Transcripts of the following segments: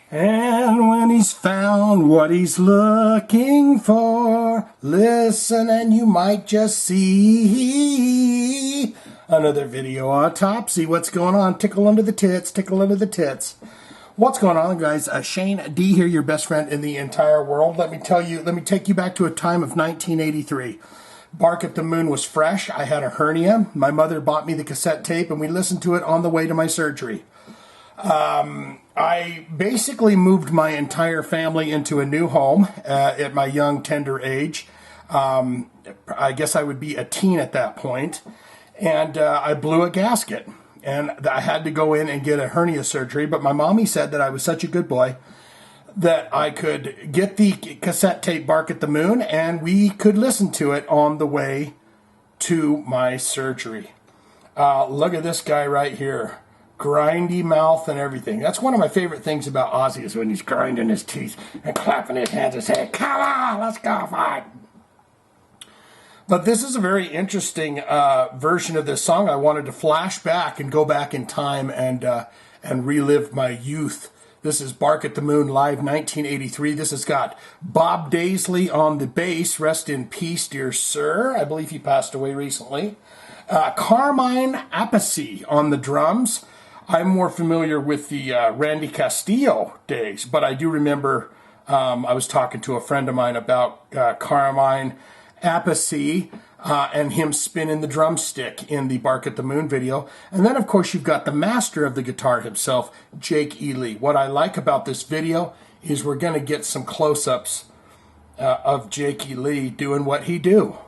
And when he's found what he's looking for, listen and you might just see another video Oddtopsy. What's going on? Tickle under the tits, tickle under the tits. What's going on, guys? Shane D here, your best friend in the entire world. Let me take you back to a time of 1983. Bark at the Moon was fresh. I had a hernia. My mother bought me the cassette tape and we listened to it on the way to my surgery. I basically moved my entire family into a new home at my young, tender age. I guess I would be a teen at that point. And I blew a gasket. And I had to go in and get a hernia surgery. But my mommy said that I was such a good boy that I could get the cassette tape Bark at the Moon and we could listen to it on the way to my surgery. Look at this guy right here. Grindy mouth and everything. That's one of my favorite things about Ozzy is when he's grinding his teeth and clapping his hands and saying, "Come on, let's go fight." But this is a very interesting version of this song. I wanted to flash back and go back in time and relive my youth. This is Bark at the Moon Live 1983. This has got Bob Daisley on the bass. Rest in peace, dear sir. I believe he passed away recently. Carmine Appice on the drums. I'm more familiar with the Randy Castillo days, but I do remember I was talking to a friend of mine about Carmine Appice and him spinning the drumstick in the Bark at the Moon video. And then, of course, you've got the master of the guitar himself, Jake E. Lee. What I like about this video is we're going to get some close-ups of Jake E. Lee doing what he do.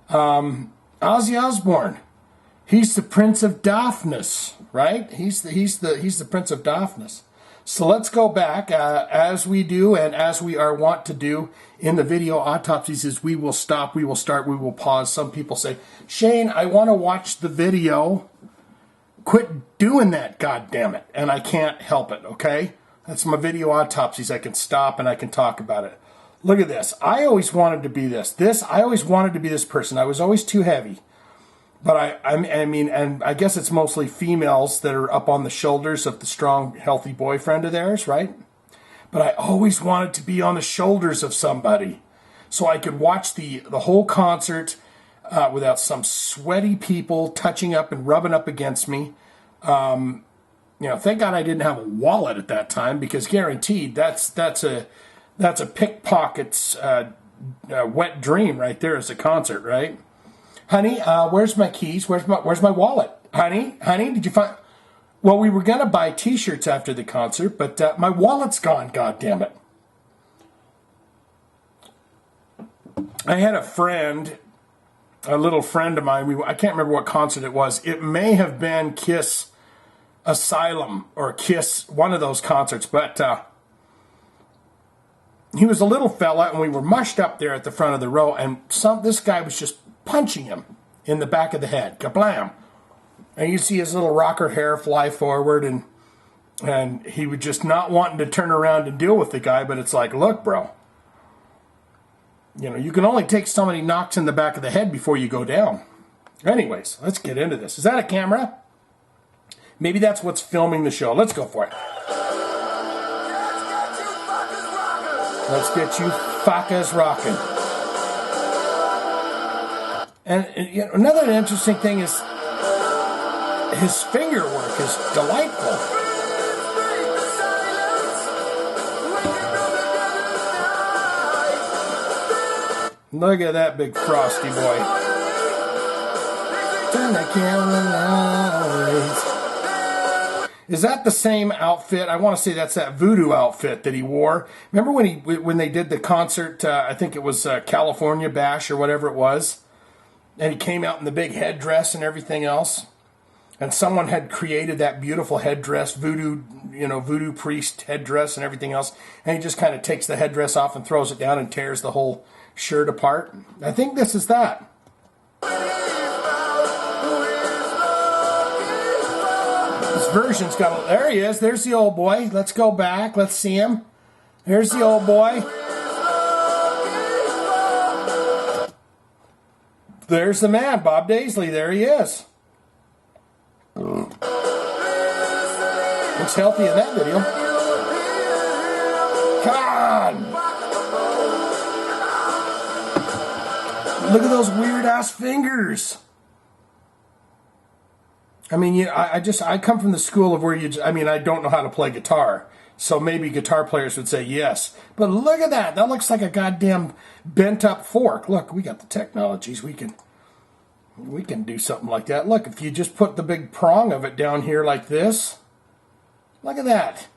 Ozzy Osbourne. He's the Prince of Daftness, right? He's the Prince of Daftness. So let's go back as we do and as we are wont to do in the video Oddtopsies is we will stop, we will start, we will pause. Some people say, Shane, I want to watch the video. Quit doing that, goddammit. And I can't help it, okay? That's my video Oddtopsies. I can stop and I can talk about it. Look at this. I always wanted to be this. I always wanted to be this person. I was always too heavy. But I mean, and I guess it's mostly females that are up on the shoulders of the strong, healthy boyfriend of theirs, right? But I always wanted to be on the shoulders of somebody so I could watch the whole concert without some sweaty people touching up and rubbing up against me. You know, thank God I didn't have a wallet at that time because guaranteed that's a pickpocket's wet dream right there as a concert, right? Honey, where's my keys? Where's my wallet? Honey, did you find... Well, we were going to buy T-shirts after the concert, but my wallet's gone, goddammit. I had a friend, a little friend of mine, I can't remember what concert it was. It may have been Kiss Asylum or Kiss, one of those concerts, but he was a little fella, and we were mushed up there at the front of the row, and this guy was just punching him in the back of the head. Kablam! And you see his little rocker hair fly forward, and he was just not wanting to turn around and deal with the guy, but it's like, look, bro, you know, you can only take so many knocks in the back of the head before you go down. Anyways, let's get into this. Is that a camera? Maybe that's what's filming the show. Let's go for it. Let's get you fuckers rocking. And you know, another interesting thing is his finger work is delightful. Look at that big frosty boy. Turn the camera lights. Is that the same outfit? I want to say that's that voodoo outfit that he wore. Remember when they did the concert, I think it was California Bash or whatever it was? And he came out in the big headdress and everything else. And someone had created that beautiful headdress, voodoo priest headdress and everything else. And he just kind of takes the headdress off and throws it down and tears the whole shirt apart. I think this is that. This version's got, there he is. There's the old boy. Let's go back. Let's see him. There's the old boy. There's the man, Bob Daisley. There he is. Looks healthy in that video. on. Look at those weird-ass fingers. I mean, I come from the school of where I don't know how to play guitar. So maybe guitar players would say yes. But look at that. That looks like a goddamn bent-up fork. Look, we got the technologies. We can do something like that. Look, if you just put the big prong of it down here like this. Look at that.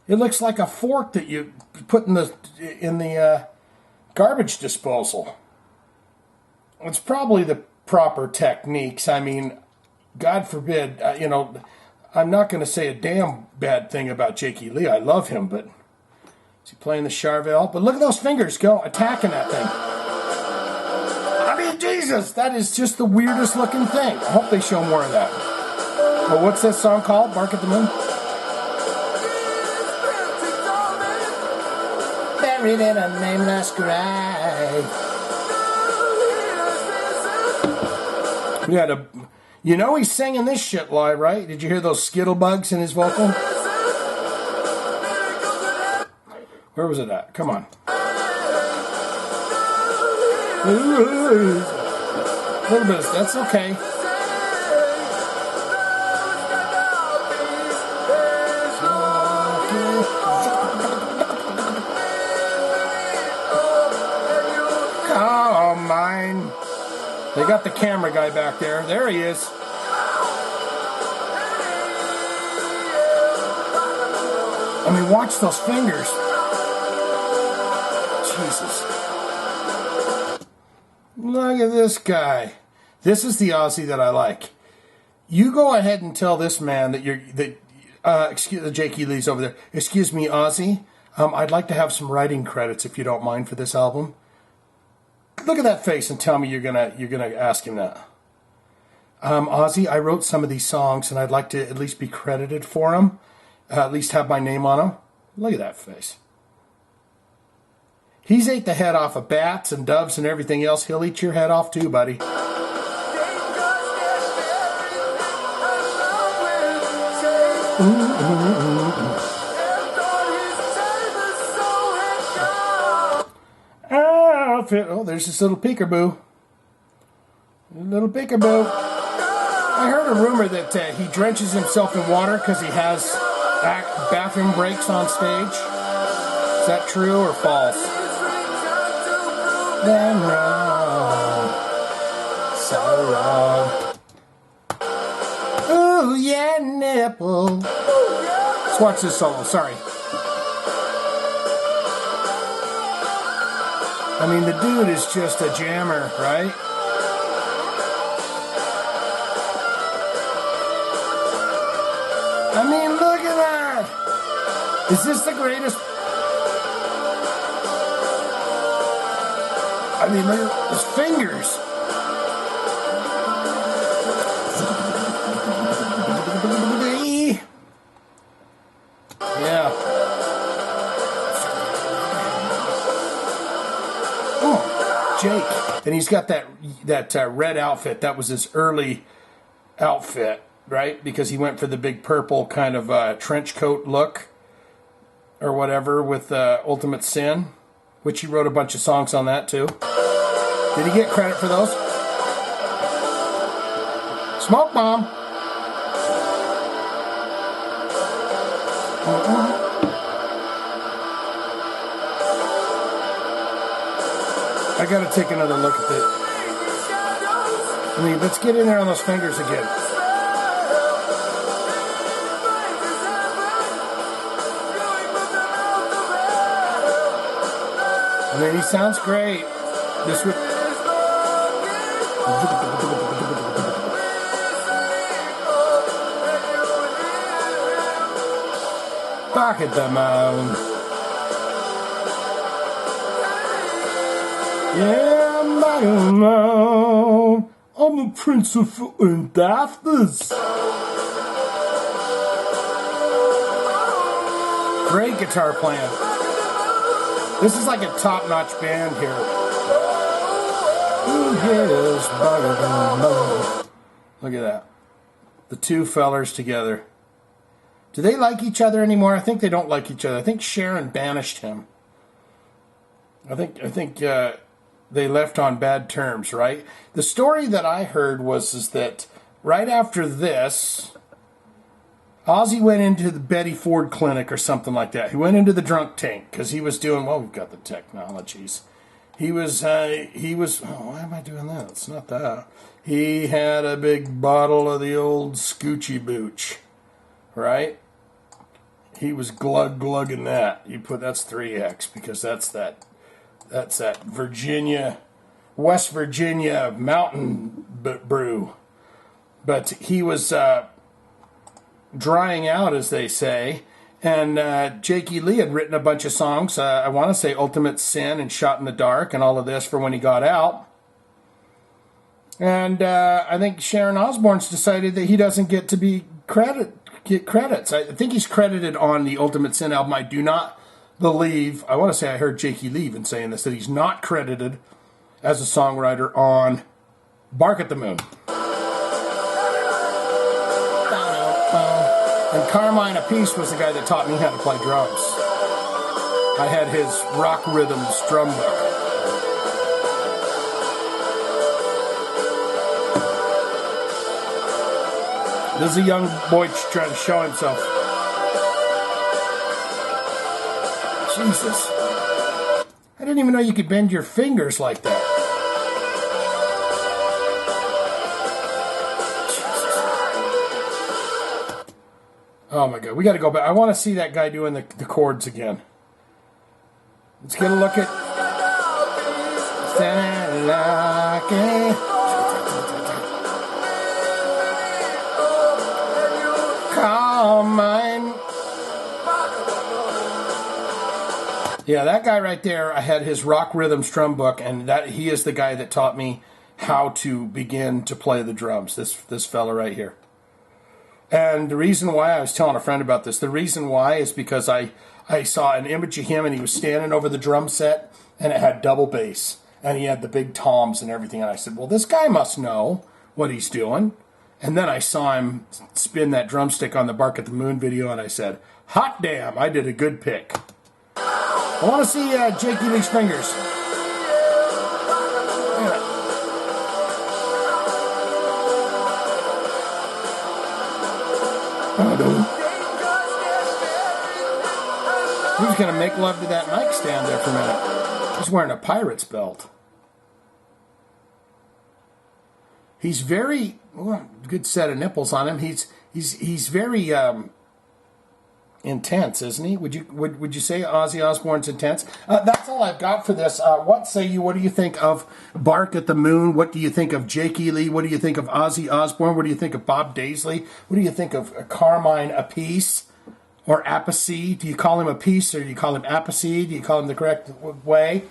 It looks like a fork that you put in the garbage disposal. It's probably the proper techniques. I mean, God forbid, I'm not going to say a damn bad thing about Jakey Lee. I love him, but is he playing the Charvel? But look at those fingers go attacking that thing. I mean, Jesus, that is just the weirdest looking thing. I hope they show more of that. Well, what's that song called? Bark at the Moon? Buried in a nameless grave. We had he's singing this shit live, right? Did you hear those skittle bugs in his vocal? Where was it at? Come on. A little bit. That's okay. Carmine. They got the camera guy back there. There he is. I mean, watch those fingers. Jesus. Look at this guy. This is the Ozzy that I like. You go ahead and tell this man excuse the Jakey Lee's over there. Excuse me, Ozzy. I'd like to have some writing credits if you don't mind for this album. Look at that face and tell me you're gonna ask him that. Ozzy, I wrote some of these songs and I'd like to at least be credited for them. At least have my name on them. Look at that face. He's ate the head off of bats and doves and everything else. He'll eat your head off too, buddy. Oh, there's this little peekaboo. Little peekaboo. I heard a rumor that he drenches himself in water because he has bathroom breaks on stage. Is that true or false? Then wrong. So wrong. Ooh, yeah, nipple. Let's watch this solo. Sorry. I mean, the dude is just a jammer, right? I mean, look at that! Is this the greatest? I mean, look at his fingers. Yeah. Jake, and he's got that red outfit. That was his early outfit, right? Because he went for the big purple kind of trench coat look or whatever with Ultimate Sin, which he wrote a bunch of songs on that too. Did he get credit for those? Smoke Bomb. I gotta take another look at it. I mean, let's get in there on those fingers again. I mean, he sounds great. This would. Back at the mound. Yeah, I don't know. I'm a prince of dafters. Great guitar playing. This is like a top-notch band here. Look at that. The two fellers together. Do they like each other anymore? I think they don't like each other. I think Sharon banished him. I think they left on bad terms, right? The story that I heard is that right after this, Ozzy went into the Betty Ford clinic or something like that. He went into the drunk tank because he was doing, well, we've got the technologies. He was, oh, why am I doing that? It's not that. He had a big bottle of the old Scoochie Booch, right? He was glugging that. That's 3X because that's that Virginia, West Virginia mountain brew. But he was drying out, as they say. And Jake E. Lee had written a bunch of songs. I want to say Ultimate Sin and Shot in the Dark and all of this for when he got out. And I think Sharon Osbourne's decided that he doesn't get to get credits. I think he's credited on the Ultimate Sin album. I do not believe, I want to say I heard Jake E. Lee even saying this, that he's not credited as a songwriter on Bark at the Moon. And Carmine Appice was the guy that taught me how to play drums. I had his Rock Rhythms drum book. This is a young boy trying to show himself. Jesus. I didn't even know you could bend your fingers like that. Oh my God, we got to go back. I want to see that guy doing the chords again. Let's get a look at. Carmine. Yeah, that guy right there, I had his Rock Rhythms drum book, and he is the guy that taught me how to begin to play the drums. This fella right here. And the reason why, I was telling a friend about this, the reason why is because I saw an image of him and he was standing over the drum set and it had double bass and he had the big toms and everything. And I said, well, this guy must know what he's doing. And then I saw him spin that drumstick on the Bark at the Moon video and I said, hot damn, I did a good pick. I want to see Jake E. Lee's fingers. Yeah. Who's going to make love to that mic stand there for a minute? He's wearing a pirate's belt. He's very, good set of nipples on him. He's very intense, isn't he? Would you say Ozzy Osbourne's intense? That's all I've got for this. What say you? What do you think of Bark at the Moon? What do you think of Jake E. Lee? What do you think of Ozzy Osbourne? What do you think of Bob Daisley? What do you think of Carmine Appice or Appice? Do you call him Appice or do you call him Appice? Do you call him the correct way?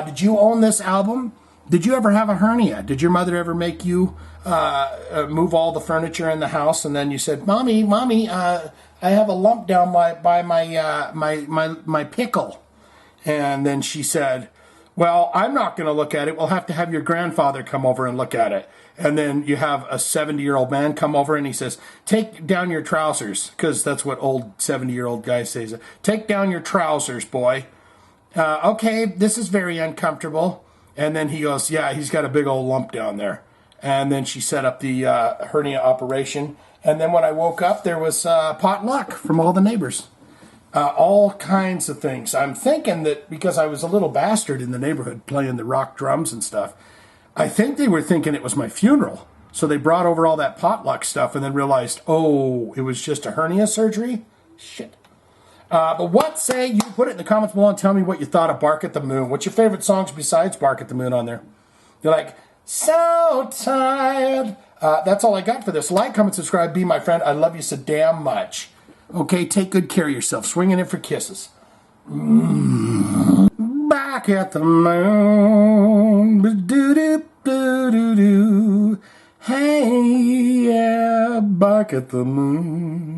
Did you own this album? Did you ever have a hernia? Did your mother ever make you move all the furniture in the house and then you said, Mommy, I have a lump down by my pickle. And then she said, well, I'm not going to look at it. We'll have to have your grandfather come over and look at it. And then you have a 70-year-old man come over and he says, take down your trousers, because that's what old 70-year-old guys say. Take down your trousers, boy. Okay, this is very uncomfortable. And then he goes, yeah, he's got a big old lump down there. And then she set up the hernia operation. And then when I woke up, there was potluck from all the neighbors. All kinds of things. I'm thinking that because I was a little bastard in the neighborhood playing the rock drums and stuff, I think they were thinking it was my funeral. So they brought over all that potluck stuff and then realized, oh, it was just a hernia surgery? Shit. But what say you? Put it in the comments below and tell me what you thought of Bark at the Moon. What's your favorite songs besides Bark at the Moon on there? You're like, so tired. That's all I got for this. Like, comment, subscribe, be my friend. I love you so damn much. Okay, take good care of yourself. Swinging in for kisses. Back at the moon. Ba-do-do-do-do-do. Hey, yeah, back at the moon.